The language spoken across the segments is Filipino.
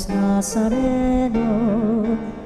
Nazareno,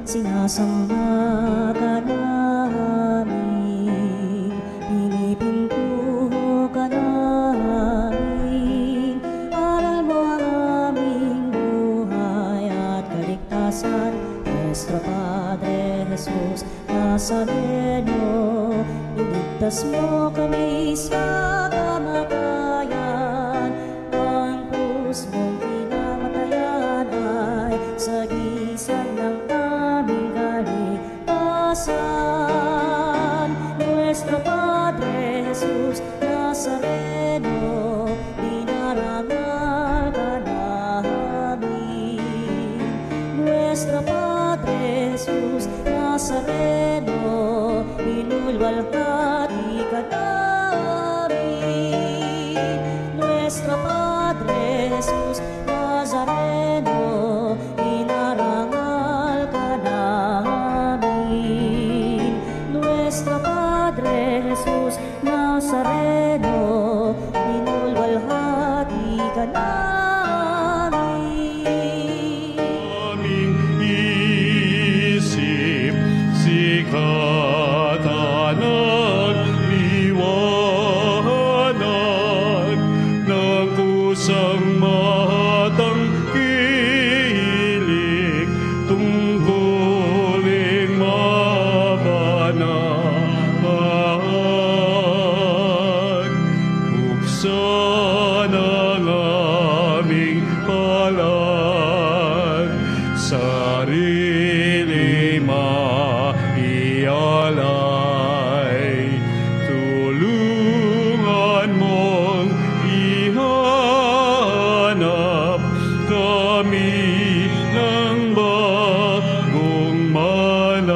sinasamba ka namin, pinipintuho ka namin, aral mo ang aming buhay at kaligtasan. Nuestro Padre Jesus Nazareno, iligtas mo kami sa kamatayan, ang krus mong pinamatayan ay sagisag ng aming kaligtasan. Nuestro Padre Jesus Nazareno, dinarangal ka namin. Nuestro Padre Jesus Nazareno, inulwalhati ka namin. Nuestro Padre Jesus Nazareno, inarangal ka namin. Nuestro Padre Jesus Nazareno, inulwalhati ka namin. Aming isip, sikatanan, liwanag ng kusang matang kilig, tungkulin mabanag. Buksan ang aming palad, sarili maialay, tulungan mong ihanap kami ng bagong malay.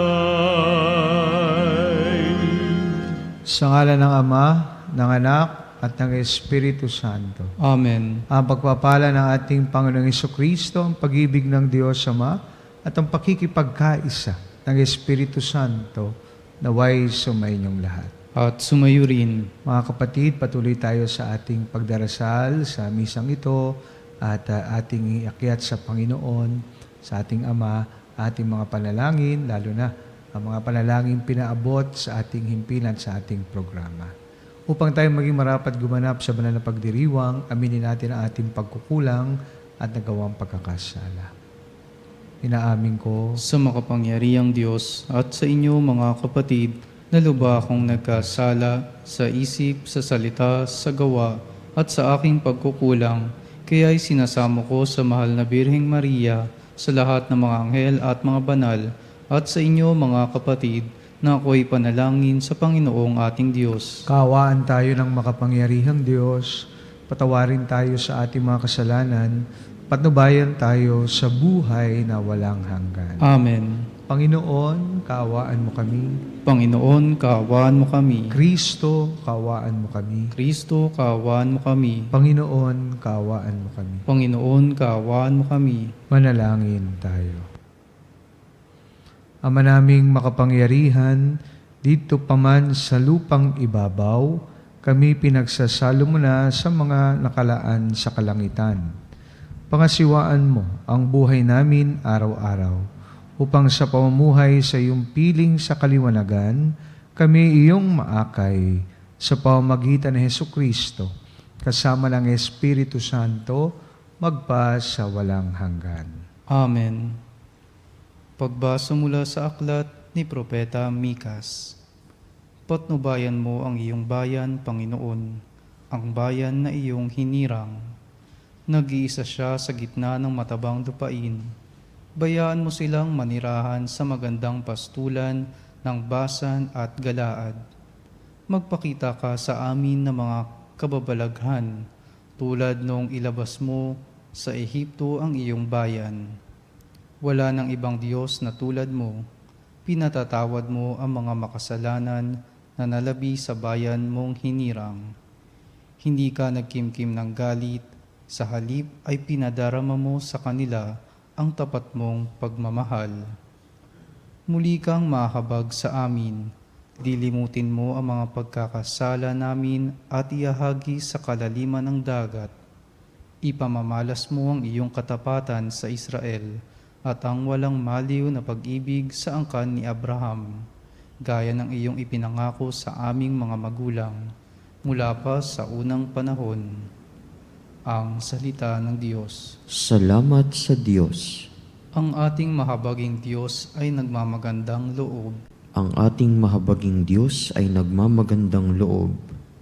Sa ngalan ng Ama, ng Anak, at ng Espiritu Santo. Amen. Ang pagpapala ng ating Panginoong Jesucristo, ang pag-ibig ng Diyos Ama, at ang pakikipagkaisa ng Espiritu Santo, naway sumainyong lahat. At sumayo rin. Mga kapatid, patuloy tayo sa ating pagdarasal sa misang ito at ating iakyat sa Panginoon, sa ating Ama, ating mga panalangin, lalo na ang mga panalangin pinaabot sa ating himpilan sa ating programa. Upang tayo maging marapat gumanap sa banal na pagdiriwang, aminin natin ang ating pagkukulang at nagawang pagkakasala. Inaamin ko Sa makapangyarihang Diyos at sa inyo mga kapatid, na lubha akong nagkasala sa isip, sa salita, sa gawa, at sa aking pagkukulang. Kaya'y sinasamo ko sa mahal na Birheng Maria, sa lahat ng mga anghel at mga banal, at sa inyo mga kapatid, na ako'y panalangin sa Panginoong ating Diyos. kaawaan tayo ng makapangyarihang Diyos, patawarin tayo sa ating mga kasalanan, patnubayan tayo sa buhay na walang hanggan. Amen. Panginoon, kaawaan mo kami. Panginoon, kaawaan mo kami. Kristo, kaawaan mo kami. Kristo, kaawaan mo kami. Panginoon, kaawaan mo kami. Panginoon, kaawaan mo kami. Manalangin tayo. Ama naming makapangyarihan, dito pa man sa lupang ibabaw, kami pinagsasalo mo na sa mga nakalaan sa kalangitan. Pangasiwaan mo ang buhay namin araw-araw, upang sa pamumuhay sa iyong piling sa kaliwanagan, kami iyong maakay sa pamamagitan ni Hesukristo, kasama ng Espiritu Santo, magpa sa walang hanggan. Amen. Pagbasa mula sa aklat ni Propeta Mikas. Patnubayan mo ang iyong bayan, Panginoon, ang bayan na iyong hinirang. Nag-iisa siya sa gitna ng matabang lupain. Bayaan mo silang manirahan sa magandang pastulan ng Basan at Galaad. Magpakita ka sa amin ng mga kababalaghan, tulad nung ilabas mo sa Ehipto ang iyong bayan. Wala ng ibang Diyos na tulad mo, pinatatawad mo ang mga makasalanan na nalabi sa bayan mong hinirang. Hindi ka nagkimkim ng galit, sa halip ay pinadarama mo sa kanila ang tapat mong pagmamahal. Muli kang mahabag sa amin, dilimutin mo ang mga pagkakasala namin at iahagi sa kalaliman ng dagat. Ipamamalas mo ang iyong katapatan sa Israel at ang walang maliw na pag-ibig sa angkan ni Abraham, gaya ng iyong ipinangako sa aming mga magulang mula pa sa unang panahon. Ang salita ng Diyos. Salamat sa Diyos. Ang ating mahabaging Diyos ay nagmamagandang loob. Ang ating mahabaging Diyos ay nagmamagandang loob.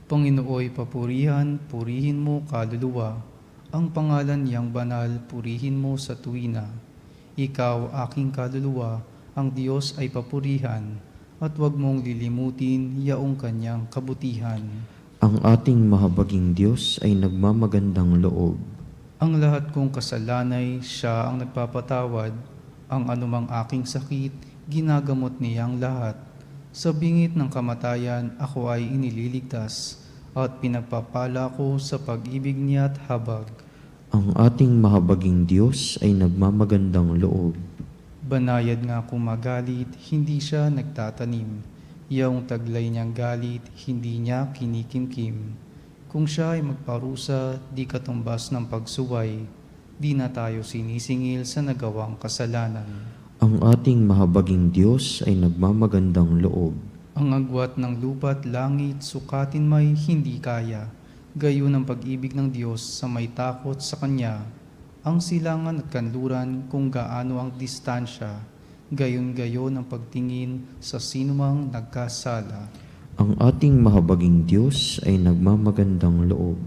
Panginooy papurihan, purihin mo kaluluwa. Ang pangalan niyang banal, purihin mo sa tuwina. Ikaw, aking kaluluwa, ang Diyos ay papurihan, at huwag mong lilimutin yaong kanyang kabutihan. Ang ating mahabaging Diyos ay nagmamagandang loob. Ang lahat kong kasalanay, siya ang nagpapatawad. Ang anumang aking sakit, ginagamot niyang lahat. Sa bingit ng kamatayan, ako ay inililigtas, at pinagpapala ko sa pag-ibig niya at habag. Ang ating mahabaging Diyos ay nagmamagandang loob. Banayad nga kung magalit, hindi siya nagtatanim. Iyong taglay niyang galit, hindi niya kinikimkim. Kung siya ay magparusa, di katumbas ng pagsuway. Di na tayo sinisingil sa nagawang kasalanan. Ang ating mahabaging Diyos ay nagmamagandang loob. Ang agwat ng lupa't langit, sukatin may hindi kaya. Gayon ang pag-ibig ng Diyos sa may takot sa Kanya. Ang silangan at kanluran kung gaano ang distansya. Gayon-gayon ang pagtingin sa sinumang nagkasala. Ang ating mahabaging Diyos ay nagmamagandang loob.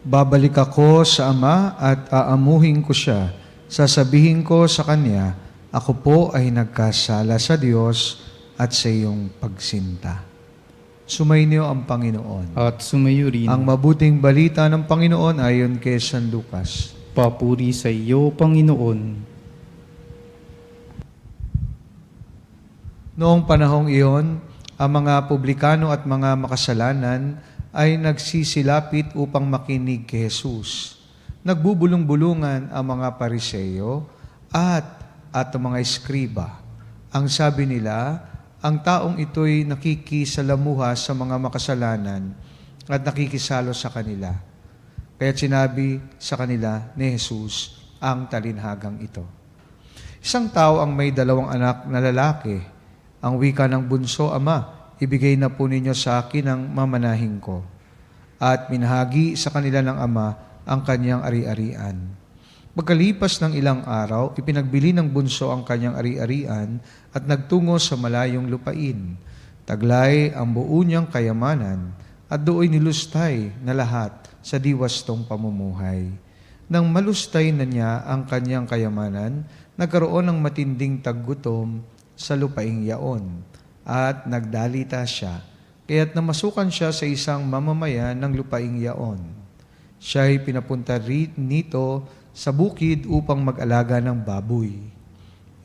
Babalik ako sa Ama at aamuhin ko siya. Sasabihin ko sa Kanya, ako po ay nagkasala sa Diyos at sa iyong pagsinta. Sumainyo ang Panginoon. At sumayo rin. Ang mabuting balita ng Panginoon ayon kay San Lucas. Papuri sa iyo, Panginoon. Noong panahong iyon, ang mga publikano at mga makasalanan ay nagsisilapit upang makinig kay Jesus. Nagbubulong-bulungan ang mga Pariseo at ang mga eskriba. Ang sabi nila, ang taong ito'y nakikisalamuha sa mga makasalanan at nakikisalo sa kanila. Kaya sinabi sa kanila ni Jesus ang talinhagang ito. Isang tao ang may 2 anak na lalaki. Ang wika ng bunso, Ama, ibigay na po ninyo sa akin ang mamanahin ko. At minahagi sa kanila ng ama ang kanyang ari-arian. Pagkalipas ng ilang araw, ipinagbili ng bunso ang kanyang ari-arian at nagtungo sa malayong lupain. Taglay ang buo niyang kayamanan at doon nilustay na lahat sa diwastong pamumuhay. Nang malustay na niya ang kanyang kayamanan, nagkaroon ng matinding taggutom sa lupaing yaon. At nagdalita siya, kaya't namasukan siya sa isang mamamayan ng lupaing yaon. Siya'y pinapunta nito sa bukid upang mag-alaga ng baboy.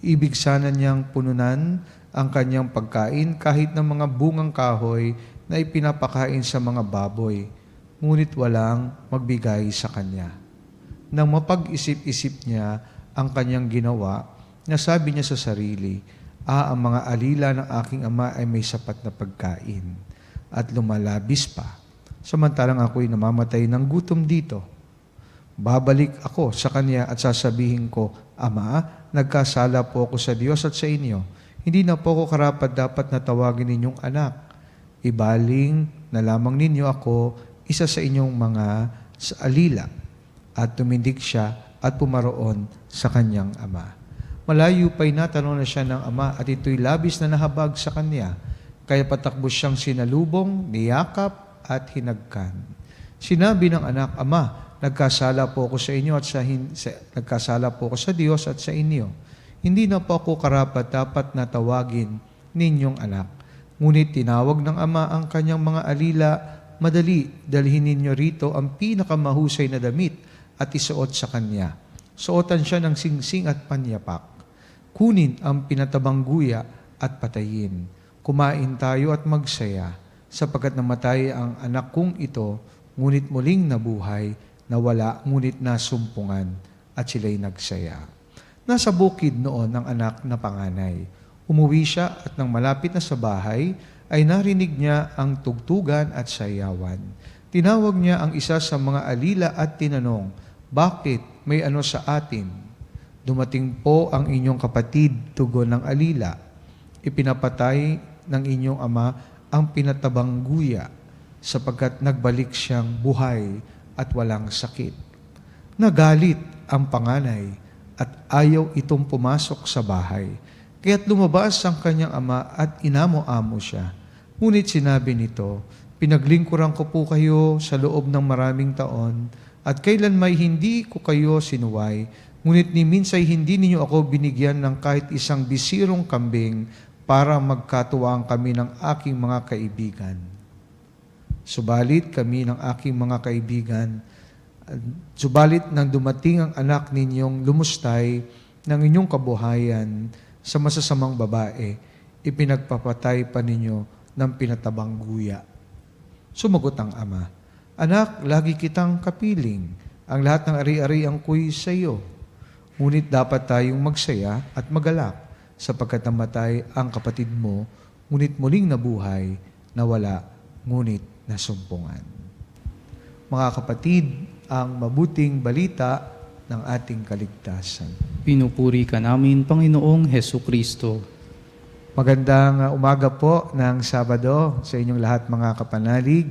Ibig sana niyang pununan ang kanyang pagkain kahit ng mga bungang kahoy na ipinapakain sa mga baboy, ngunit walang magbigay sa kanya. Nang mapag-isip-isip niya ang kanyang ginawa, nasabi niya sa sarili, ang mga alila ng aking ama ay may sapat na pagkain at lumalabis pa. Samantalang ako'y namamatay ng gutom dito. Babalik ako sa kanya at sasabihin ko, Ama, nagkasala po ako sa Diyos at sa inyo. Hindi na po ako karapat dapat na tawagin ninyong anak. Ibaling na lamang ninyo ako isa sa inyong mga alila. At tumindig siya at pumaroon sa kanyang ama. Malayo pa'y natanong na siya ng ama at ito'y labis na nahabag sa kanya. Kaya patakbo siyang sinalubong, niyakap at hinagkan. Sinabi ng anak, Ama, nagkasala po ako sa inyo at nagkasala po ako sa Diyos at sa inyo. Hindi na po ako karapat-dapat na tawagin ninyong anak. Ngunit tinawag ng ama ang kanyang mga alila, Madali, dalhin ninyo rito ang pinakamahusay na damit at isuot sa kanya. Suotan siya ng singsing at panyapak. Kunin ang pinatabang guya at patayin. Kumain tayo at magsaya, sapagkat namatay ang anak kong ito, ngunit muling nabuhay, nawala, ngunit nasumpungan, at sila'y nagsaya. Nasa bukid noon ang anak na panganay. Umuwi siya at nang malapit na sa bahay, ay narinig niya ang tugtugan at sayawan. Tinawag niya ang isa sa mga alila at tinanong, Bakit? May ano sa atin? Dumating po ang inyong kapatid, tugon ng alila. Ipinapatay ng inyong ama ang pinatabang guya, sapagkat nagbalik siyang buhay at walang sakit. Nagalit ang panganay at ayaw itong pumasok sa bahay. Kaya't lumabas ang kanyang ama at inamo-amo siya. Ngunit sinabi nito, Pinaglingkuran ko po kayo sa loob ng maraming taon at kailan may hindi ko kayo sinuway, ngunit ni minsay hindi ninyo ako binigyan ng kahit isang bisirong kambing para magkatuwaan kami ng aking mga kaibigan. Subalit kami ng aking mga kaibigan, subalit nang dumating ang anak ninyong lumustay ng inyong kabuhayan sa masasamang babae, ipinagpapatay pa ninyo ng pinatabang guya. Sumagot ang ama, Anak, lagi kitang kapiling. Ang lahat ng ari-arian ko'y sa iyo. Ngunit dapat tayong magsaya at magalak, sapagkat namatay ang kapatid mo, ngunit muling nabuhay, nawala, ngunit nasumpungan. Mga kapatid, ang mabuting balita ng ating kaligtasan. Pinupuri ka namin, Panginoong Hesu Kristo. Magandang umaga po ng Sabado sa inyong lahat mga kapanalig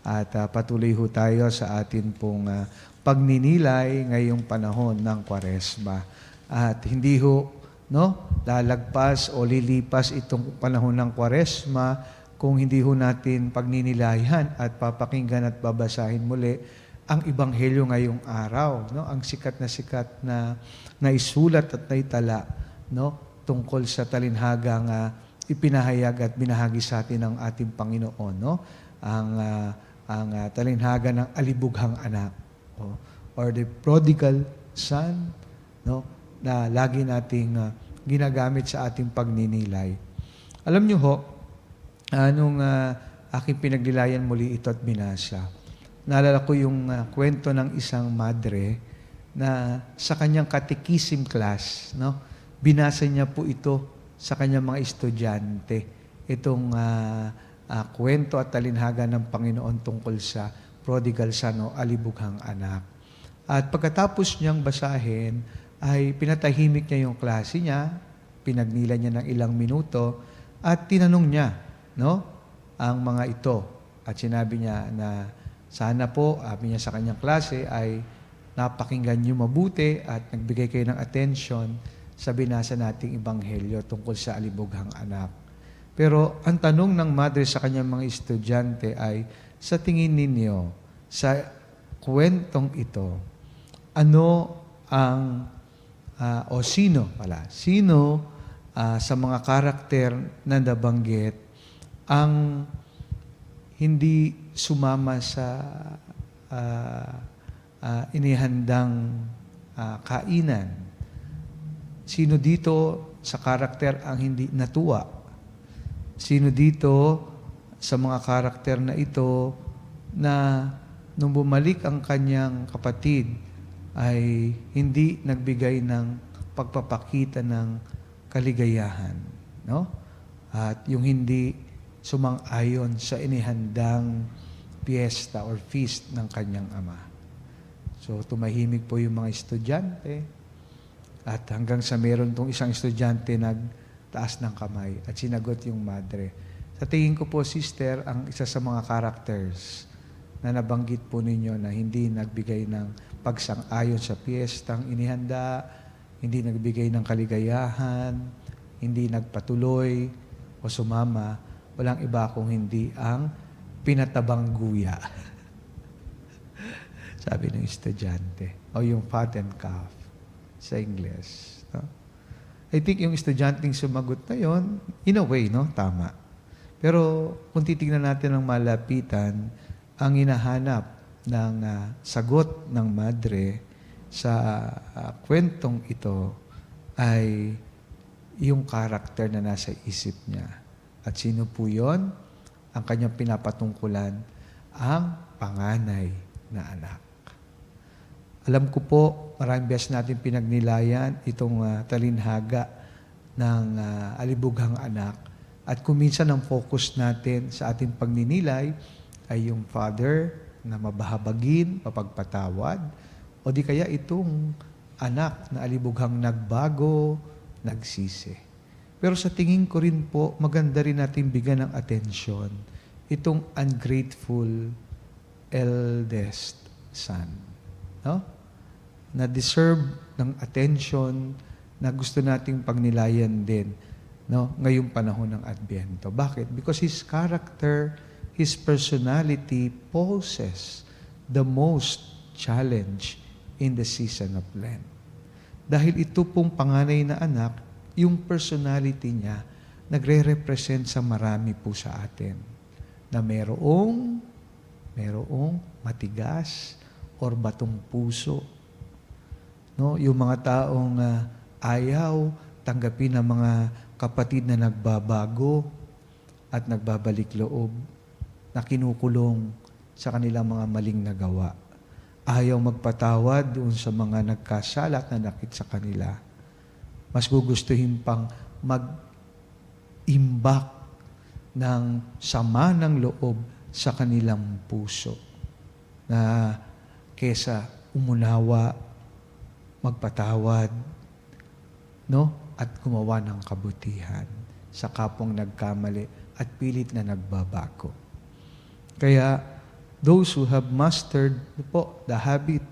at patuloy ho tayo sa atin pong pagninilay ngayong panahon ng Kwaresma. At hindi ho lalagpas o lilipas itong panahon ng Kwaresma kung hindi ho natin pagninilayan at papakinggan at babasahin muli ang Ebanghelyo ngayong araw, ang sikat na naisulat at naitala, tungkol sa talinhagang ipinahayag at binahagi sa atin ng ating Panginoon, ang talinhaga ng alibughang anak, or the prodigal son, na lagi nating ginagamit sa ating pagninilay. Alam niyo ho, nung aking pinagnilayan muli ito at binasa, naalala ko yung kwento ng isang madre na sa kanyang catechism class, binasa niya po ito sa kanyang mga estudyante. Itong kwento at talinhaga ng Panginoon tungkol sa prodigal son o alibughang anak. At pagkatapos niyang basahin, ay pinatahimik niya yung klase niya, pinagnila niya ng ilang minuto, at tinanong niya, ang mga ito. At sinabi niya na sana po, sabi niya sa kanyang klase, ay napakinggan niyo mabuti at nagbigay kayo ng atensyon sa binasa nating Ebanghelyo tungkol sa alibughang anak. Pero ang tanong ng madre sa kanyang mga estudyante ay, sa tingin ninyo, sa kwentong ito, ano ang, sino sa mga karakter na nabanggit ang hindi sumama sa inihandang kainan? Sino dito sa karakter ang hindi natuwa? Sino dito sa mga karakter na ito na nung bumalik ang kanyang kapatid ay hindi nagbigay ng pagpapakita ng kaligayahan, At yung hindi sumang-ayon sa inihandang piyesta or feast ng kanyang ama. So tumahimik po yung mga estudyante. At hanggang sa meron tong isang estudyante nagtaas ng kamay at sinagot yung madre. Sa tingin ko po, sister, ang isa sa mga characters na nabanggit po ninyo na hindi nagbigay ng pagsang-ayon sa piyestang inihanda, hindi nagbigay ng kaligayahan, hindi nagpatuloy o sumama, walang iba kung hindi ang pinatabang guya. Sabi ng estudyante. O yung fattened calf sa Ingles. No? I think yung estudyanteng sumagot na yon, in a way, no? Tama. Pero kung titignan natin ng malapitan, ang hinahanap ng sagot ng madre sa kwentong ito ay yung karakter na nasa isip niya. At sino po yun? Ang kanyang pinapatungkulan, ang panganay na anak. Alam ko po, maraming beses natin pinagnilayan itong talinhaga ng alibughang anak. At kung minsan ang focus natin sa ating pagninilay ay yung father na mabahabagin, mapagpatawad, o di kaya itong anak na alibughang nagbago, nagsisi. Pero sa tingin ko rin po, maganda rin natin bigyan ng atensyon itong ungrateful eldest son. No? Na deserve ng attention, na gusto nating pagnilayan din, no? Ngayong panahon ng Adbyento. Bakit? Because his character, his personality poses the most challenge in the season of Lent. Dahil ito pong panganay na anak, yung personality niya, nagre-represent sa marami po sa atin. Na merong matigas or batong puso. No? Yung mga taong ayaw tanggapin ng mga kapatid na nagbabago at nagbabalik loob, na kinukulong sa kanilang mga maling nagawa. Ayaw magpatawad doon sa mga nagkasala at nanakit sa kanila. Mas gugustuhin pang mag-imbak ng sama ng loob sa kanilang puso na kesa umunawa, magpatawad, no? At gumawa ng kabutihan sa kapong nagkamali at pilit na nagbabago. Kaya those who have mastered po the habit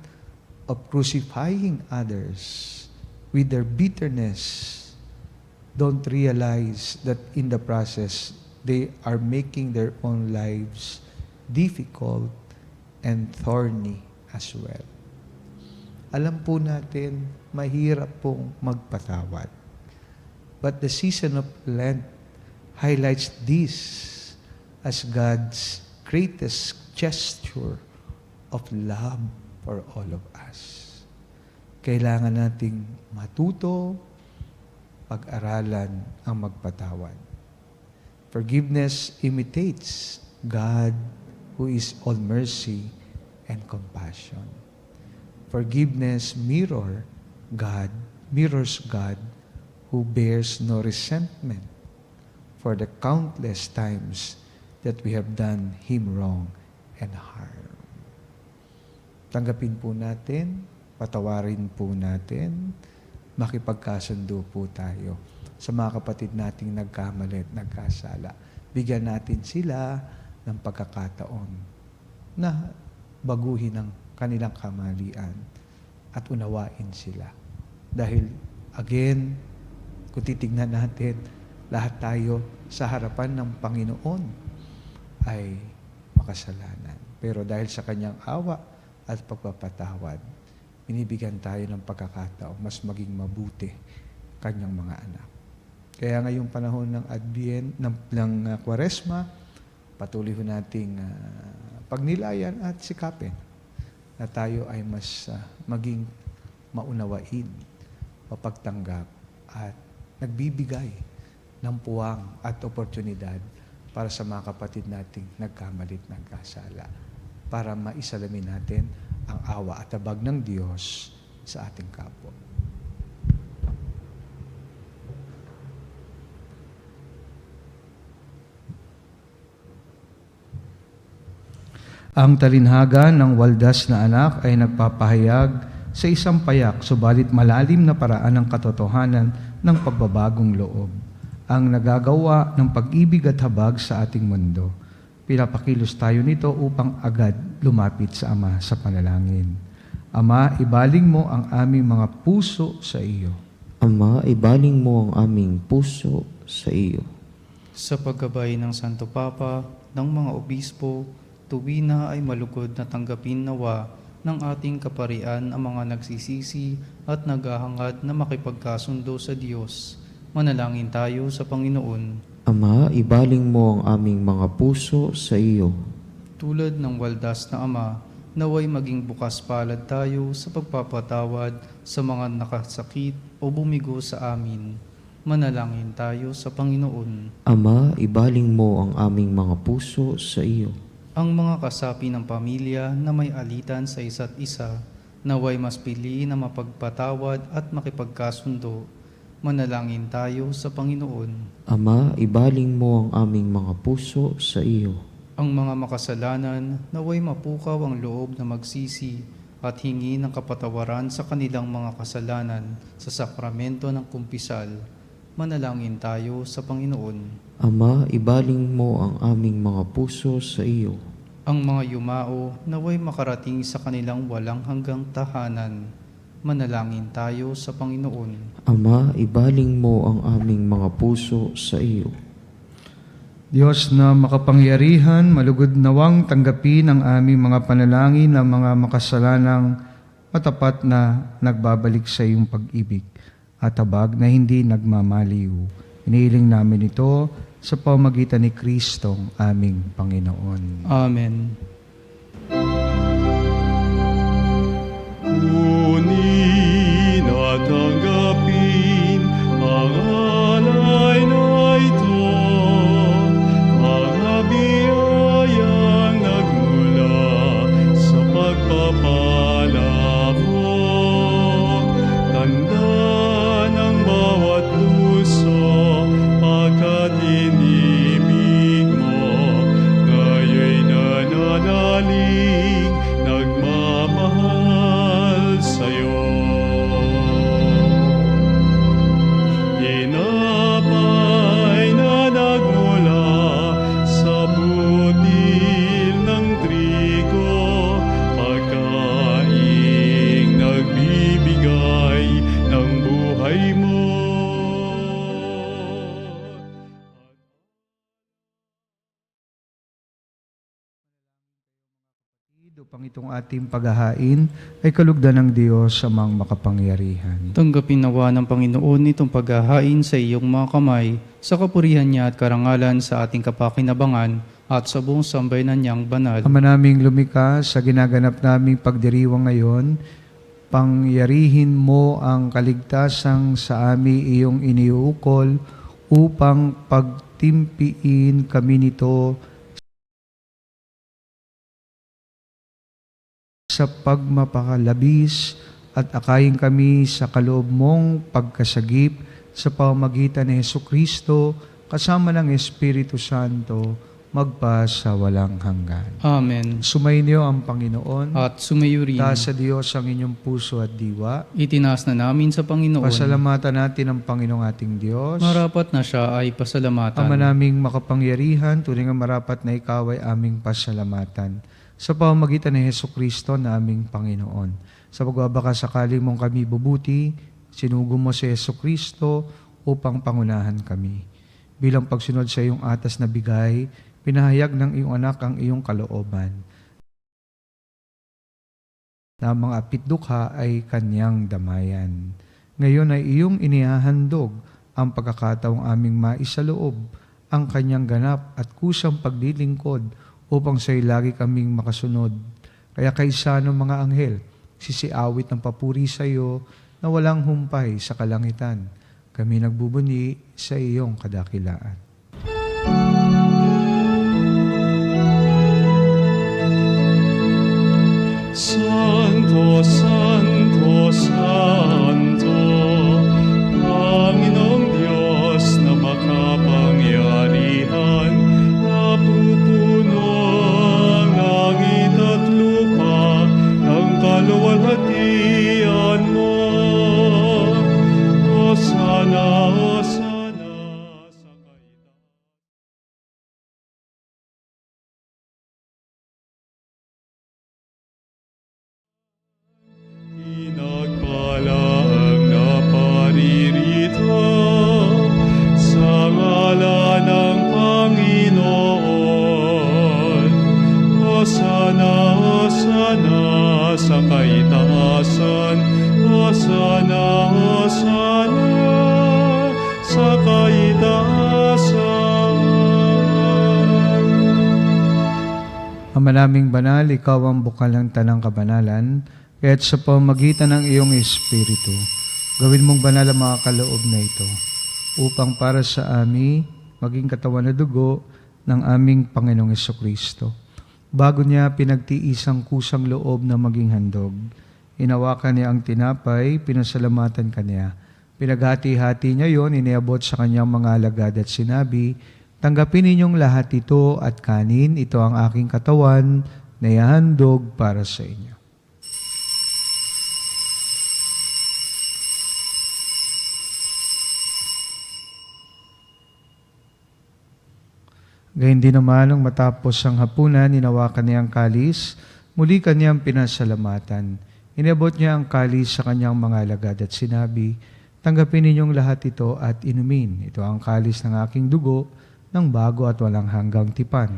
of crucifying others with their bitterness don't realize that in the process they are making their own lives difficult and thorny as well. Alam po natin, mahirap pong magpatawad. But the season of Lent highlights this as God's greatest gesture of love for all of us. Kailangan nating matuto, pag-aralan ang magpatawad. Forgiveness imitates God who is all mercy and compassion. Forgiveness mirrors God who bears no resentment for the countless times that we have done Him wrong and harm. Tanggapin po natin, patawarin po natin, makipagkasundo po tayo sa mga kapatid nating nagkamali at nagkasala. Bigyan natin sila ng pagkakataon na baguhin ang kanilang kamalian at unawain sila. Dahil, again, kung titignan natin, lahat tayo sa harapan ng Panginoon ay makasalanan. Pero dahil sa kanyang awa at pagpapatawad, binibigyan tayo ng pagkakataon mas maging mabuti kanyang mga anak. Kaya ngayong panahon ng Advent, ng Kwaresma, patuloy ho nating pagnilayan at sikapin na tayo ay mas maging maunawain, mapagtanggap at nagbibigay ng puwang at oportunidad para sa mga kapatid nating nagkamalit nagkasala, para maisalamin natin ang awa at habag ng Diyos sa ating kapwa. Ang talinhaga ng waldas na anak ay nagpapahayag sa isang payak, subalit malalim na paraan ng katotohanan ng pagbabagong loob, ang nagagawa ng pag-ibig at habag sa ating mundo. Pinapakilos tayo nito upang agad lumapit sa Ama sa panalangin. Ama, ibaling mo ang aming mga puso sa iyo. Ama, ibaling mo ang aming puso sa iyo. Sa paggabay ng Santo Papa, ng mga obispo, tuwi na ay malugod na tanggapin nawa ng ating kaparian ang mga nagsisisi at naghahangad na makipagkasundo sa Diyos. Manalangin tayo sa Panginoon. Ama, ibaling mo ang aming mga puso sa iyo. Tulad ng waldas na Ama, naway maging bukas palad tayo sa pagpapatawad sa mga nakasakit o bumigo sa amin. Manalangin tayo sa Panginoon. Ama, ibaling mo ang aming mga puso sa iyo. Ang mga kasapi ng pamilya na may alitan sa isa't isa, naway mas piliin na mapagpatawad at makipagkasundo. Manalangin tayo sa Panginoon. Ama, ibaling mo ang aming mga puso sa iyo. Ang mga makasalanan, naway mapukaw ang loob na magsisi at hingi ng kapatawaran sa kanilang mga kasalanan sa sakramento ng kumpisal. Manalangin tayo sa Panginoon. Ama, ibaling mo ang aming mga puso sa iyo. Ang mga yumao, naway makarating sa kanilang walang hanggang tahanan. Manalangin tayo sa Panginoon. Ama, ibaling mo ang aming mga puso sa iyo. Diyos na makapangyarihan, malugod nawang tanggapin ang aming mga panalangin ng mga makasalanang matapat na nagbabalik sa iyong pag-ibig at habag na hindi nagmamaliw. Inihiling namin ito sa pamamagitan ni Kristong aming Panginoon. Amen. Kunin at tanggapin ang alay na ito, mga biyayang nagmula sa pagpapala mo. Tanda ng bawat puso pagkat inibig mo, ngayoy nananalig, nagmamahal sa'yo. Tinapay na nagmula sa butil ng trigo, pagkaing nagbibigay ng buhay mo. Upang itong ating paghahain ay kalugdan ng Diyos sa mga makapangyarihan. Tanggapin nawa ng Panginoon itong paghahain sa iyong mga kamay, sa kapurihan niya at karangalan sa ating kapakinabangan at sa buong sambayanan niyang banal. Ama naming lumikha sa ginaganap naming pagdiriwang ngayon, pangyarihin mo ang kaligtasang sa amin iyong iniuukol upang pagtimpiin kami nito sa pagmapakalabis at akayin kami sa kaloob mong pagkasagip sa pamamagitan ni Hesukristo kasama ng Espiritu Santo magpa sa walang hanggan. Amen. Sumainyo ang Panginoon. At sumayo rin. Taas sa Diyos ang inyong puso at diwa. Itinaas na namin sa Panginoon. Pasalamatan natin ang Panginoong ating Diyos. Marapat na siya ay pasalamatan. Ama naming makapangyarihan, tunay nga marapat na ikaw ay aming pasalamatan. Sa pamamagitan ni Hesukristo na aming Panginoon. Sa pagbabaka sakali mong kami bubuti, sinugo mo si Hesukristo upang pangunahan kami. Bilang pagsunod sa iyong atas na bigay, pinahayag ng iyong anak ang iyong kalooban. Na mga pitdukha ay kanyang damayan. Ngayon ay iyong inihahandog ang pagkakataong aming maisaloob, ang kanyang ganap at kusang paglilingkod upang sa'yo lagi kaming makasunod. Kaya kaysa ng mga anghel, sisiawit ng papuri sa iyo na walang humpay sa kalangitan. Kami nagbubuni sa iyong kadakilaan. Santo, Santo, Santo, Panginoong Diyos na makapangyarihan, napupuno ang langit at lupa ng kaluwalhatian mo. Hosana, Hosana sa kailangan. Ama naming banal, ikaw ang bukal ng tanang kabanalan, kaya't sa pamamagitan ng iyong Espiritu, gawin mong banal ang mga kaloob na ito, upang para sa amin, maging katawan na dugo ng aming Panginoong Jesucristo. Bago niya pinagtiisang kusang loob na maging handog, inawakan niya ang tinapay, pinasalamatan kanya. Pinaghati-hati niya yon, iniabot sa kanyang mga alagad at sinabi, tanggapin ninyong lahat ito at kanin, ito ang aking katawan na ihahandog para sa inyo. Gayun din naman, nung matapos ang hapunan, inawakan niya ang kalis, muli kanyang pinasalamatan. Inabot niya ang kalis sa kanyang mga alagad at sinabi, tanggapin ninyong lahat ito at inumin. Ito ang kalis ng aking dugo, ng bago at walang hanggang tipan.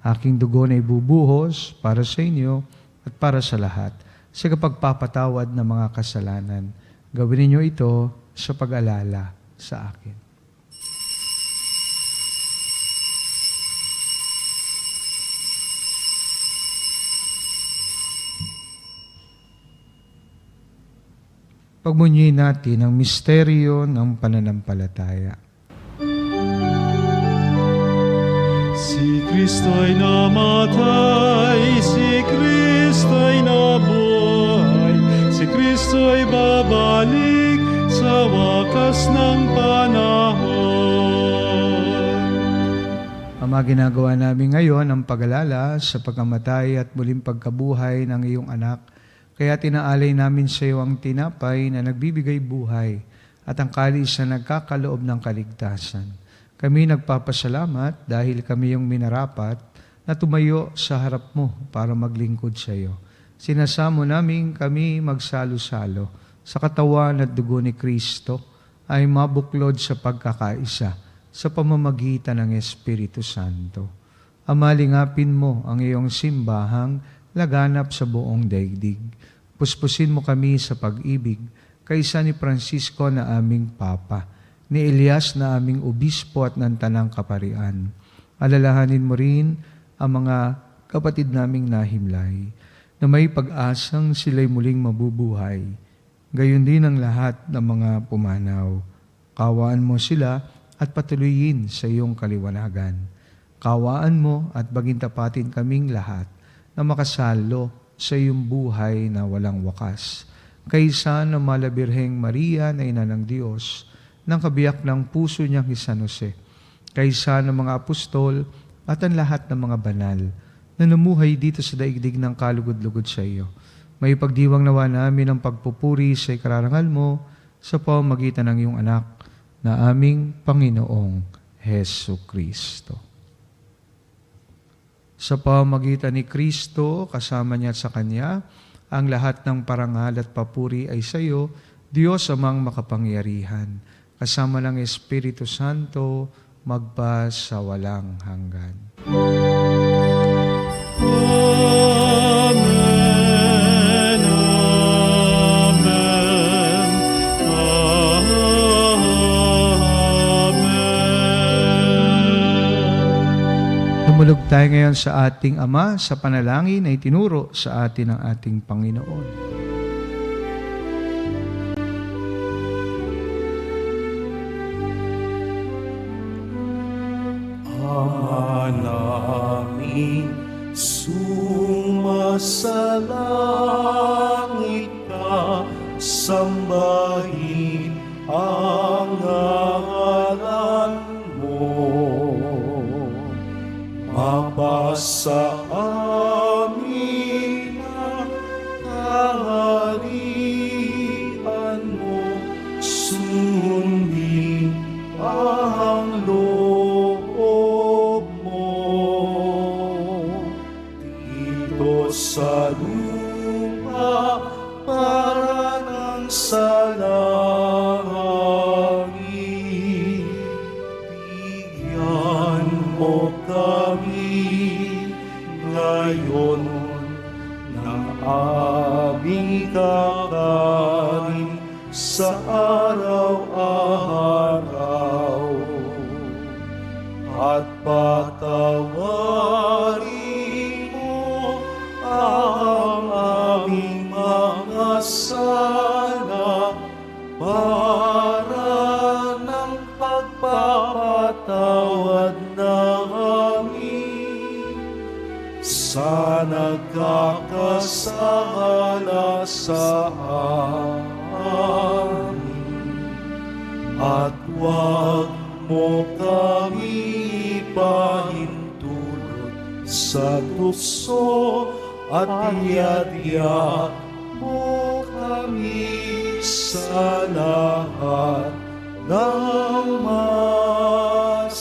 Aking dugo na ibubuhos para sa inyo at para sa lahat, sa kapagpapatawad ng mga kasalanan. Gawin ninyo ito sa pag-alala sa akin. Pagmunyi natin ang misteryo ng pananampalataya. Si Kristo'y namatay, si Kristo'y nabuhay, si Kristo'y babalik sa wakas ng panahon. Ama, ginagawa namin ngayon ang pag-alala sa pagkamatay at muling pagkabuhay ng iyong anak. Kaya tinaalay namin sa iyo ang tinapay na nagbibigay buhay at ang kalis na nagkakaloob ng kaligtasan. Kami nagpapasalamat dahil kami yung minarapat na tumayo sa harap mo para maglingkod sa iyo. Sinasamo namin kami magsalo-salo sa katawan at dugo ni Kristo ay mabuklod sa pagkakaisa sa pamamagitan ng Espiritu Santo. Ama, lingapin mo ang iyong simbahang laganap sa buong daigdig. Puspusin mo kami sa pag-ibig kaysa ni Francisco na aming Papa, ni Elias na aming Obispo at ng Tanang Kaparian. Alalahanin mo rin ang mga kapatid naming nahimlay, na may pag-asang sila'y muling mabubuhay. Gayon din ang lahat ng mga pumanaw. Kawaan mo sila at patuloyin sa iyong kaliwanagan. Kawaan mo at bagintapatin kaming lahat na makasalo sa iyong buhay na walang wakas. Kaysa ng Malabirheng Maria na Ina ng Diyos, ng kabiyak ng puso niyang San Jose, kaysa ng mga apostol at ang lahat ng mga banal na namuhay dito sa daigdig ng kalugod-lugod sa iyo. May pagdiwang nawa namin ang pagpupuri sa ikararangal mo sa pamamagitan ng iyong anak na aming Panginoong Hesu Kristo. Sa pamamagitan ni Kristo, kasama niya at sa Kanya, ang lahat ng parangal at papuri ay sa iyo, Diyos amang makapangyarihan, kasama ng Espiritu Santo, magpa sa walang hanggan. Amen, amen, amen. Lumulog tayo ngayon sa ating Ama sa panalangin na itinuro sa atin ng ating Panginoon. Ama namin, sumasalangit ka, sambahin ang ngalan mo. Mapasa amin ang kaharian mo, sundin ang loob mo. Dito sa lupa para ng sa langit, bigyan mo kami ngayon ng aming kakanin sa araw-araw, at patawarin mo para ng pagpapatawad namin sa nagkakasala sa amin. At huwag mo kami ipahintulot sa tukso at iadya mo kami sa lahat ng masama.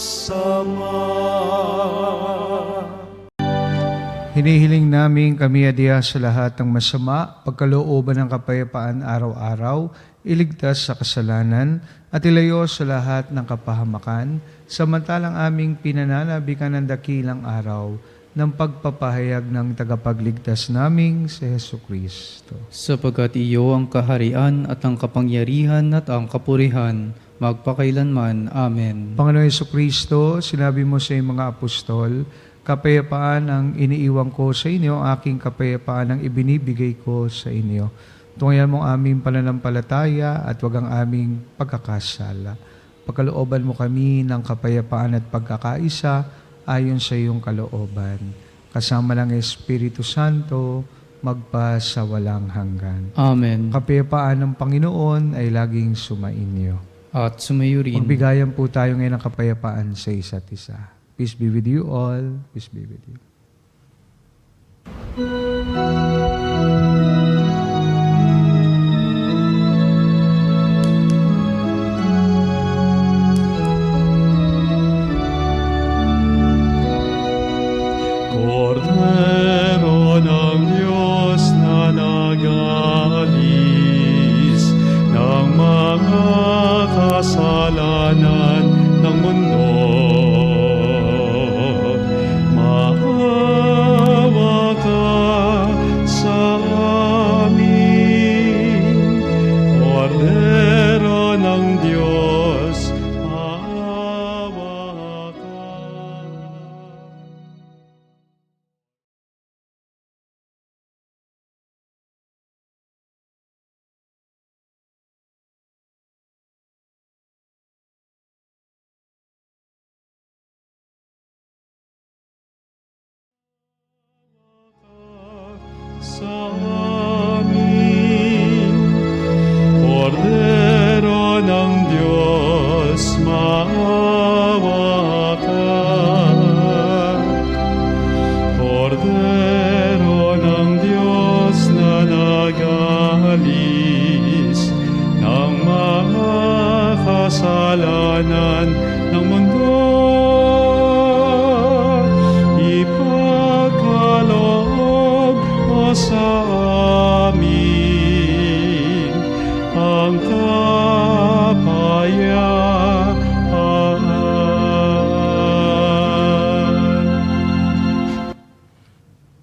Hinihiling namin kami adya sa lahat ng masama, pagkalooban ng kapayapaan araw-araw, iligtas sa kasalanan, at ilayo sa lahat ng kapahamakan, samantalang aming pinananabikan ng dakilang araw ng pagpapahayag ng tagapagligtas naming si Hesu Kristo. Sapagkat iyo ang kaharian at ang kapangyarihan at ang kapurihan, magpakailanman. Amen. Panginoon Hesu Kristo, sinabi mo sa iyong mga apostol, kapayapaan ang iniiwan ko sa inyo, aking kapayapaan ang ibinibigay ko sa inyo. Tungayan mo aming pananampalataya at wag ang aming pagkakasala. Pagkalooban mo kami ng kapayapaan at pagkakaisa ayon sa iyong kalooban. Kasama ng Espiritu Santo, magpa sa walang hanggan. Amen. Kapayapaan ng Panginoon ay laging sumainyo. At sumayo rin. Magbigayan po tayo ngayon ng kapayapaan sa isa't isa. Peace be with you all. Peace be with you. Cordero ng Diyos na nag-aalis ng mga kasalanan ng mundo, maawa ka sa amin. Cordero ng Diyos, maawa ka. Sa amin. Cordero ng Diyos, maawa ka. Cordero ng Diyos na nag-aalis ng mga kasalanan ng mundo, ipagkaloob mo sa amin ang kapayapaan.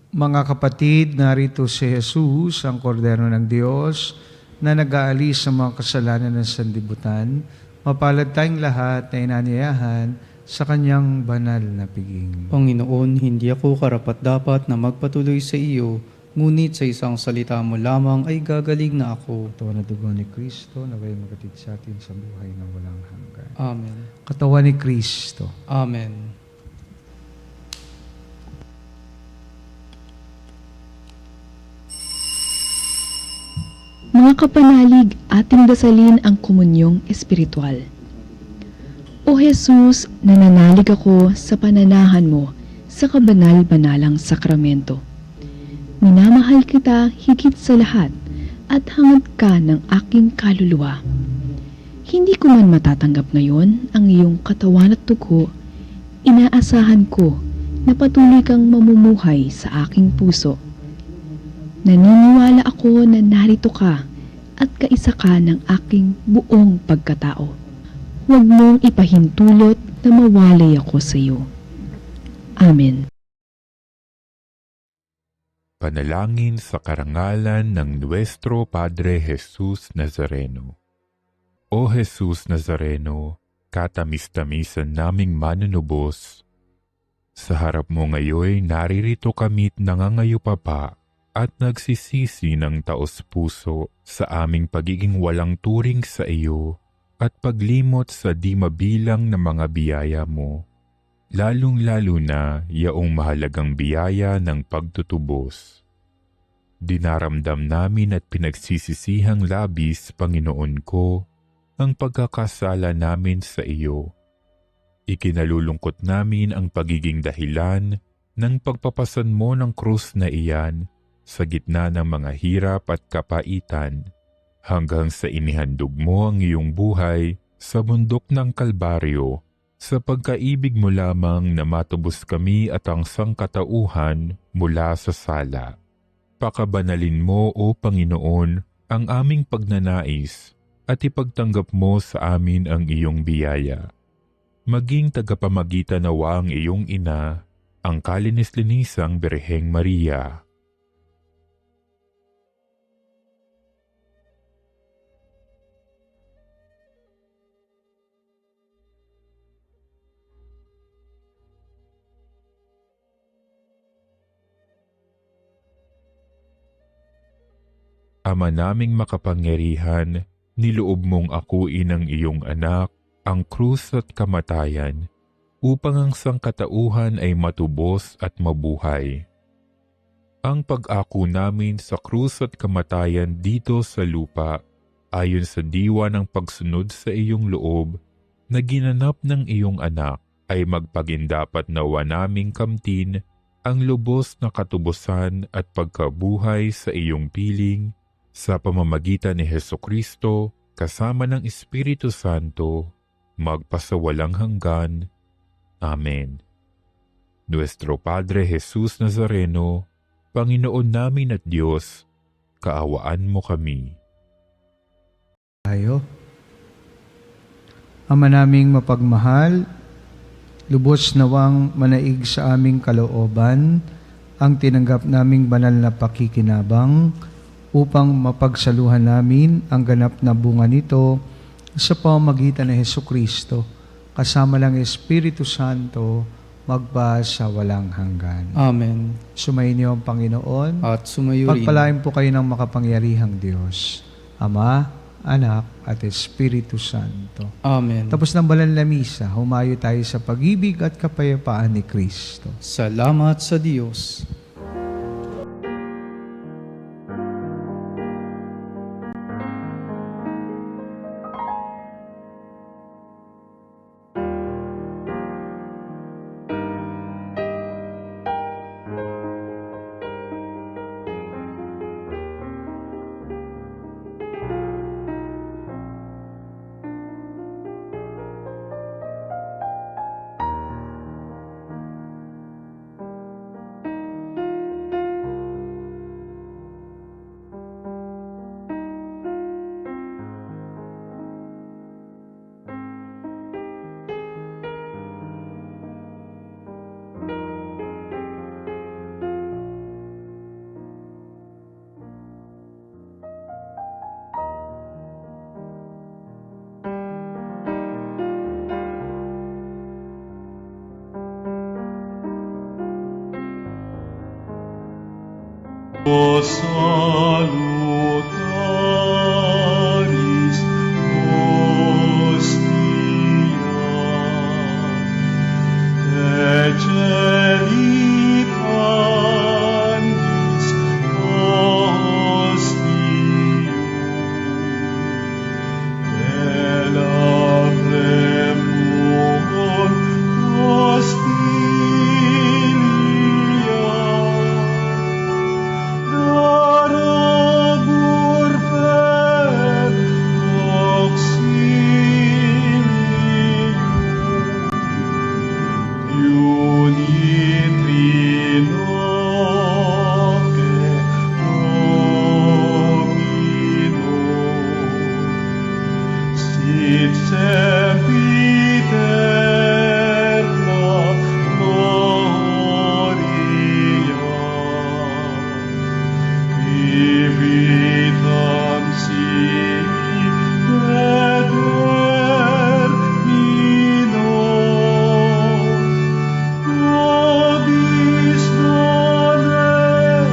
Mga kapatid, narito si Jesus, ang Kordero ng Diyos, na nag-aalis sa mga kasalanan ng sanlibutan. Mapalad tayong lahat na inanyayahan sa kanyang banal na piging. Panginoon, hindi ako karapat-dapat na magpatuloy sa iyo, ngunit sa isang salita mo lamang ay gagaling na ako. Katawan na dugo ni Kristo, naway magatid sa atin sa buhay na walang hanggan. Amen. Katawan ni Kristo. Amen. Mga kapanalig, ating dasalin ang komunyong espiritual. O Jesus, nananalig ako sa pananahan mo sa kabanal-banalang sakramento. Minamahal kita higit sa lahat at hangad ka ng aking kaluluwa. Hindi ko man matatanggap ngayon ang iyong katawan at dugo, inaasahan ko na patuloy kang mamumuhay sa aking puso. Naniniwala ako na narito ka at kaisa ka ng aking buong pagkatao. Huwag mong ipahintulot na mawalay ako sa iyo. Amen. Panalangin sa karangalan ng Nuestro Padre Jesus Nazareno. O Jesus Nazareno, katamis-tamisan naming manunubos, sa harap mo ngayon naririto kami't nangangayupapa at nagsisisi ng taos-puso sa aming pagiging walang turing sa iyo at paglimot sa di mabilang na mga biyaya mo, lalong-lalo na yaong mahalagang biyaya ng pagtutubos. Dinaramdam namin at pinagsisisihang labis, Panginoon ko, ang pagkakasala namin sa iyo. Ikinalulungkot namin ang pagiging dahilan ng pagpapasan mo ng krus na iyan sa gitna ng mga hirap at kapaitan, hanggang sa inihandog mo ang iyong buhay sa bundok ng Kalbaryo, sa pagkaibig mo lamang na matubos kami at ang sangkatauhan mula sa sala. Pakabanalin mo, O Panginoon, ang aming pagnanais at ipagtanggap mo sa amin ang iyong biyaya. Maging tagapamagitan nawa ang iyong ina, ang kalinis-linisang Birheng Maria. Ama naming makapangyarihan, niloob mong akuin ang iyong anak, ang krus at kamatayan, upang ang sangkatauhan ay matubos at mabuhay. Ang pag-ako namin sa krus at kamatayan dito sa lupa, ayon sa diwa ng pagsunod sa iyong loob, na ginanap ng iyong anak, ay magpagindapat nawa naming kamtin ang lubos na katubusan at pagkabuhay sa iyong piling, sa pamamagitan ni Hesukristo, kasama ng Espiritu Santo, magpasawalang hanggan. Amen. Nuestro Padre Jesus Nazareno, Panginoon namin at Diyos, kaawaan mo kami. Tayo. Ama naming mapagmahal, lubos nawang manaig sa aming kalooban ang tinanggap naming banal na pakikinabang upang mapagsaluhan namin ang ganap na bunga nito sa pamamagitan ng Hesukristo, kasama ng Espiritu Santo, magpa sa walang hanggan. Amen. Sumainyo ang Panginoon. At sumayo rin. Pagpalain po kayo ng makapangyarihang Diyos, Ama, Anak, at Espiritu Santo. Amen. Tapos ng banal na misa, humayo tayo sa pag-ibig at kapayapaan ni Kristo. Salamat sa Diyos. O salutaris hostia, Ecce panis hostium, et labremur hostilia, darabur per auxilium, unitri noce Domino, sit sempiterna gloria, vitam sic et termino, nobis non et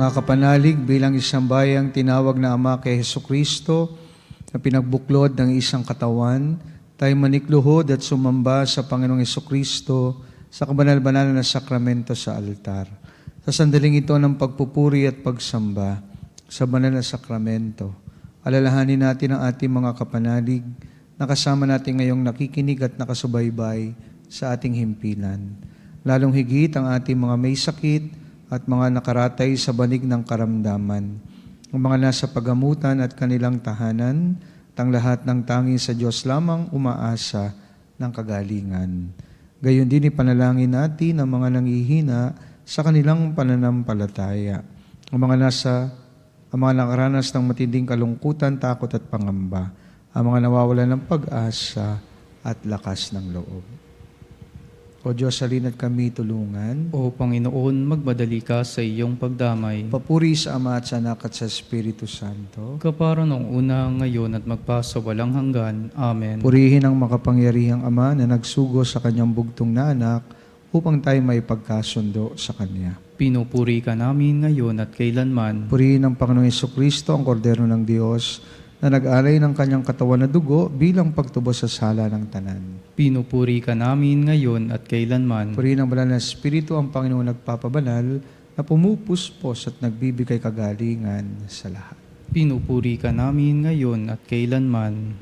Mga kapanalig, bilang isang bayang tinawag na Ama kay Hesukristo na pinagbuklod ng isang katawan, tayo manikluhod at sumamba sa Panginoong Hesukristo sa kabanal-banal na sakramento sa altar. Sa sandaling ito ng pagpupuri at pagsamba sa banal na sakramento, alalahanin natin ang ating mga kapanalig na kasama natin ngayong nakikinig at nakasubaybay sa ating himpilan. Lalong higit ang ating mga may sakit at mga nakaratay sa banig ng karamdaman, ang mga nasa pagamutan at kanilang tahanan, tang lahat ng tanging sa Diyos lamang umaasa ng kagalingan. Gayon din ipanalangin natin ang mga nanghihina sa kanilang pananampalataya, ang mga nakaranas ng matinding kalungkutan, takot at pangamba, ang mga nawawalan ng pag-asa at lakas ng loob. O Diyos, halina't kami tulungan. O Panginoon, magmadali ka sa iyong pagdamay. Papuri sa Ama at sa Anak at sa Espiritu Santo. Kapara noong una, ngayon at magpasa walang hanggan. Amen. Purihin ang makapangyarihang Ama na nagsugo sa kanyang bugtong na anak upang tayo may pagkasundo sa Kanya. Pinupuri ka namin ngayon at kailanman. Purihin ang Panginoong Hesukristo, ang Kordero ng Diyos, na nag-alay ng kanyang katawan na dugo bilang pagtubos sa sala ng tanan. Pinupuri ka namin ngayon at kailanman. Purihin ang banal na Espiritu, ang Panginoong nagpapabanal, na pumupuspos at nagbibigay kagalingan sa lahat. Pinupuri ka namin ngayon at kailanman.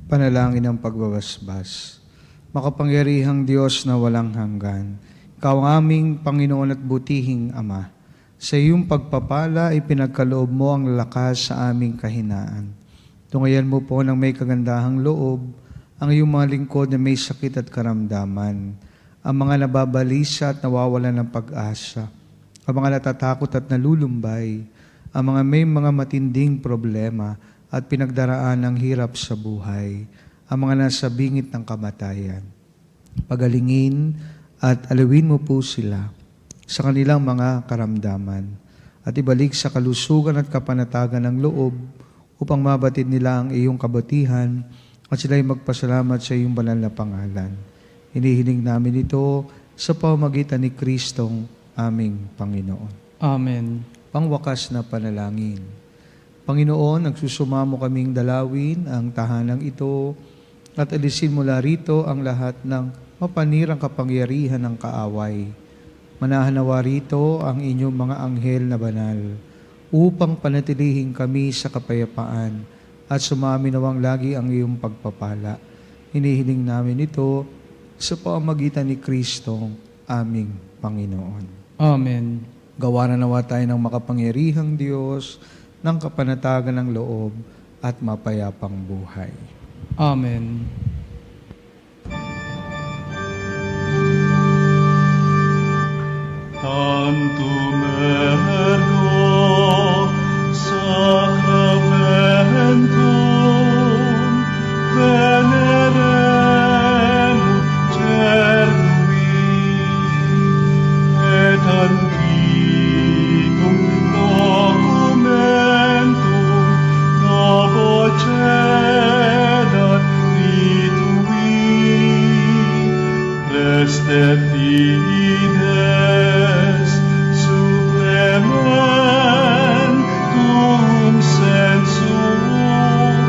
Panalangin ng pagbabasbas. Makapangyarihang Diyos na walang hanggan, Ikaw ang aming Panginoon at butihing Ama. Sa iyong pagpapala ay pinagkaloob mo ang lakas sa aming kahinaan. Tungayan mo po ng may kagandahang loob ang iyong mga lingkod na may sakit at karamdaman, ang mga nababalisa at nawawalan ng pag-asa, ang mga natatakot at nalulumbay, ang mga may mga matinding problema at pinagdaraan ng hirap sa buhay, ang mga nasa bingit ng kamatayan. Pagalingin at alawin mo po sila sa kanilang mga karamdaman at ibalik sa kalusugan at kapanatagan ng loob upang mabatid nila ang iyong kabutihan at sila'y magpasalamat sa iyong banal na pangalan. Hinihiling namin ito sa pamamagitan ni Kristong aming Panginoon. Amen. Pangwakas na panalangin. Panginoon, nagsusumamo kaming dalawin ang tahanang ito at alisin mula rito ang lahat ng mapanirang kapangyarihan ng kaaway. Manahanawa rito ang inyong mga anghel na banal upang panatilihin kami sa kapayapaan at sumaminawang lagi ang iyong pagpapala. Hinihiling namin ito sa pamamagitan ni Kristo, aming Panginoon. Amen. Gawa na nawa tayo ng makapangyarihang Diyos, ng kapanatagan ng loob at mapayapang buhay. Amen. Tantum ergo sacramentum venerem cernui et antiquum documentum novo cedat ritui preste fides supplementum sensum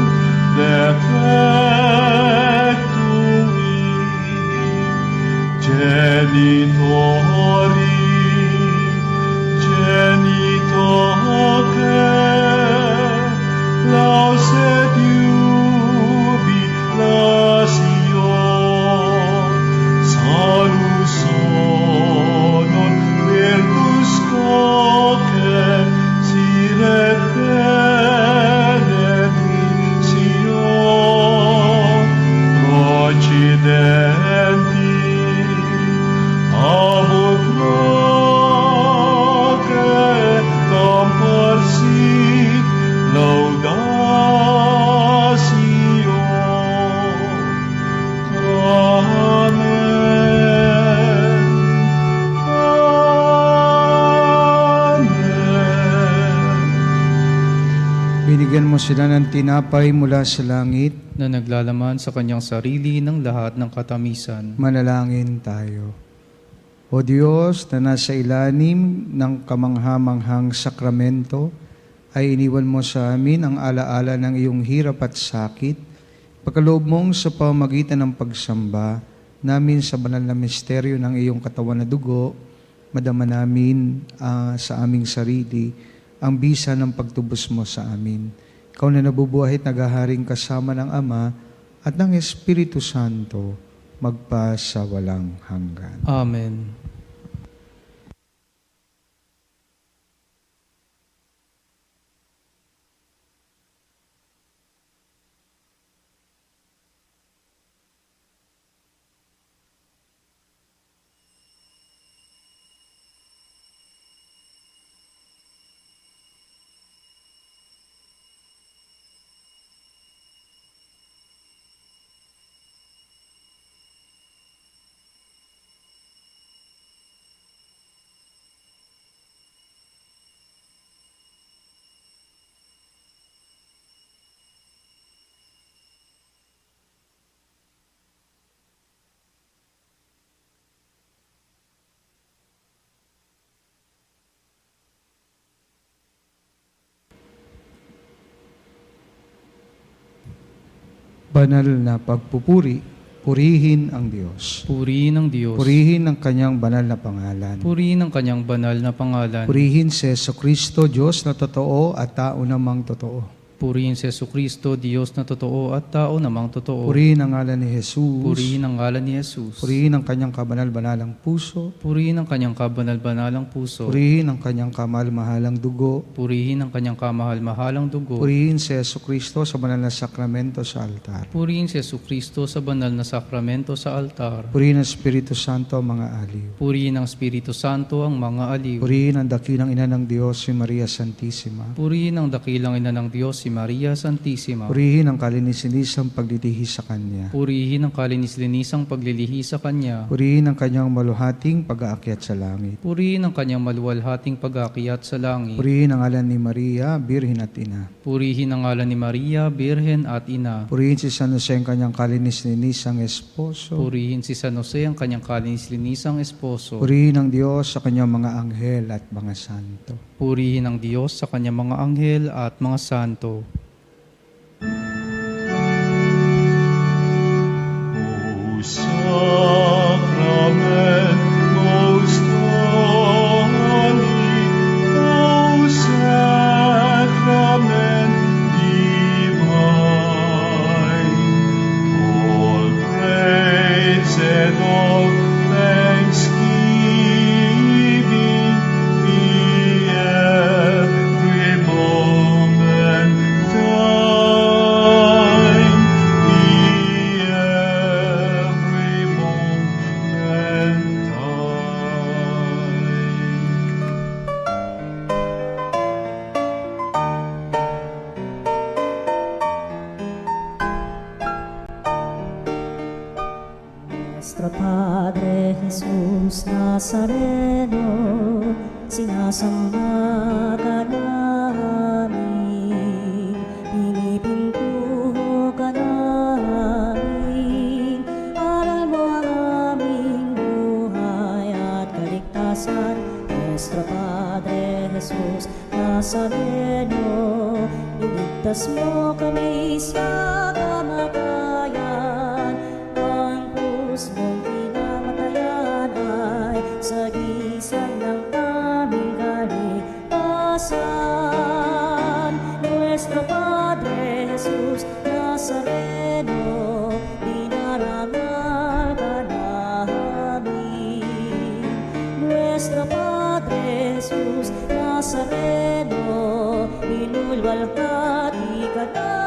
defectui genitori genitoque lauset jubilatio salus honor virtus coque siret benedictio occidenti abut proque comparsit laudatio. Amen. Amen. Binigyan mo sila ng tinapay mula sa langit, Na naglalaman sa kanyang sarili ng lahat ng katamisan. manalangin tayo. O Diyos na nasa ilalim ng kamanghamanghang sakramento, ay iniwan mo sa amin ang alaala ng iyong hirap at sakit. Pagkaloob mong sa pamamagitan ng pagsamba namin sa banal na misteryo ng iyong katawan na dugo, madama namin sa aming sarili ang bisa ng pagtubos mo sa amin. Ikaw na nabubuhay at naghaharing kasama ng Ama at ng Espiritu Santo, magpa sa walang hanggan. Amen. Banal na pagpupuri, purihin ang Diyos. Purihin ng Diyos. Purihin ang kanyang banal na pangalan. Purihin ang kanyang banal na pangalan. Purihin si Jesucristo, Diyos na totoo at tao namang totoo. Purihin si Jesucristo, Diyos na totoo at tao namang totoo. Purihin ang ngalan ni Jesus. Purihin ang ngalan ni Jesus. Purihin ang kanyang kabanal-banalang puso. Purihin ang kanyang kabanal-banalang puso. Purihin ang kanyang kamahal-mahalang dugo. Purihin ang kanyang kamahal-mahalang dugo. Purihin si Jesucristo sa banal na sakramento sa altar. Purihin si Jesucristo sa banal na sakramento sa altar. Purihin ang Espiritu Santo ang mga aliw. Purihin ang Espiritu Santo ang mga aliw. Purihin ang dakilang ina ng Diyos, si Maria Santissima. Purihin ang dakilang ina ng Diyos, si Maria Santissima. Purihin ang kalinis-linisang paglilihi sa Kanya. Purihin ang kalinis-linisang paglilihi sa Kanya. Purihin ang kanyang maluhating pag-aakyat sa langit. Purihin ang kanyang maluwalhating pag-aakyat sa langit. Purihin ang ngalan ni Maria, Birhen at Ina. Purihin ang ngalan ni Maria, Birhen at Ina. Purihin si San Jose ang kanyang kalinis-linisang esposo. Purihin si San Jose ang kanyang kalinis-linisang esposo. Purihin ang Diyos sa kanyang mga anghel at mga santo. Purihin ang Diyos sa kanyang mga anghel at mga santo. O Sacrament most holy, O Sacrament divine, all praise and all thanksgiving be every moment thine, be every moment thine. Nuestro Padre Jesus Nazareno, sinasamba ka namin, pinipintuho ka namin, aral mo ang aming buhay at kaligtasan. Nuestro Padre Jesus Nazareno, iligtas mo kami sa kamatayan, ang krus mong pinamatayan ay sagisag ng aming kaligtasan. Nuestro Padre Jesus Nazareno, dinarangal ka namin. Nuestro Padre Jesus Nazareno, inulwalhati ka namin.